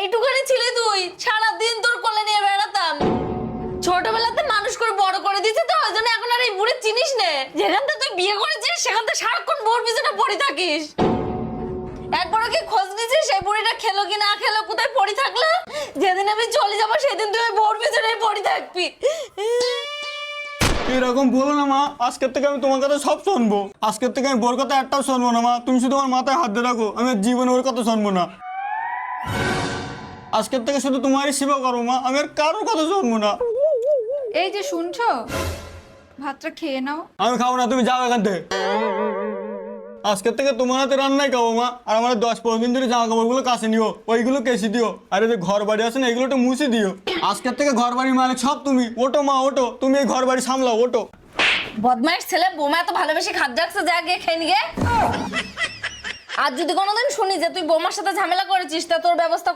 এইটুখানি ছিলে তুই, সারাদিন তোর কোলে নিয়ে বেড়াতাম। ছোটবেলাতে মানুষ করে বড় করে দিতে তো, ওই জন্য এখন আর এই বুড়ি চিনিস নে। যেখান থেকে তুই বিয়ে করেছিস সেখান থেকে সারাক্ষণ বোর পিছনে পড়ে থাকিস। একবারও কি খোঁজ নিছিস সেই বুড়িটা খেলো কি না খেলো, কোথায় পড়ে থাকলো? যেদিন আমি চলে যাবো সেদিন তুই বোর পিছনে পড়ে থাকবি। এরকম বলো না মা, আজকের থেকে আমি তোমার কথা সব শুনবো। আজকের থেকে আমি বোর কথা একটাও শুনবো না মা। তুমি শুধু আমার মাথায় হাত দিয়ে রাখো, আমি আর জীবনে ওর কথা শুনবো না। আজকের থেকে শুধু তোমারই সেবা করবো মা, আমি আর কারোর কথা শুনবো না। এই যে শুনছো, ভাতটা খেয়ে নাও। আমি খাবো না, তুমি যাও এখান থেকে। আজকের থেকে তোমার হাতে রান্নাই খাবো মা। আর আমার 10-15 দিন ধরে জামা কাপড়গুলো কাছে নিও, ওইগুলো কেসে দিও। আর এই যে ঘর বাড়ি আছে না, এগুলো একটু মুছে দিও। আজকের থেকে ঘর বাড়ির মালিক সব তুমি। ওটো মা ওটো, তুমি এই ঘর বাড়ি সামলাও, ওটো। বদমাইশ ছেলে, বৌমা এত ভালোবেসে খাদ্য রাখছে, যা গিয়ে খেয়ে নিয়ে। আর যদি কোনোদিন শুনি যে তুই বৌমার সাথে ঝামেলা করেছিস, তা তোর ব্যবস্থা কর।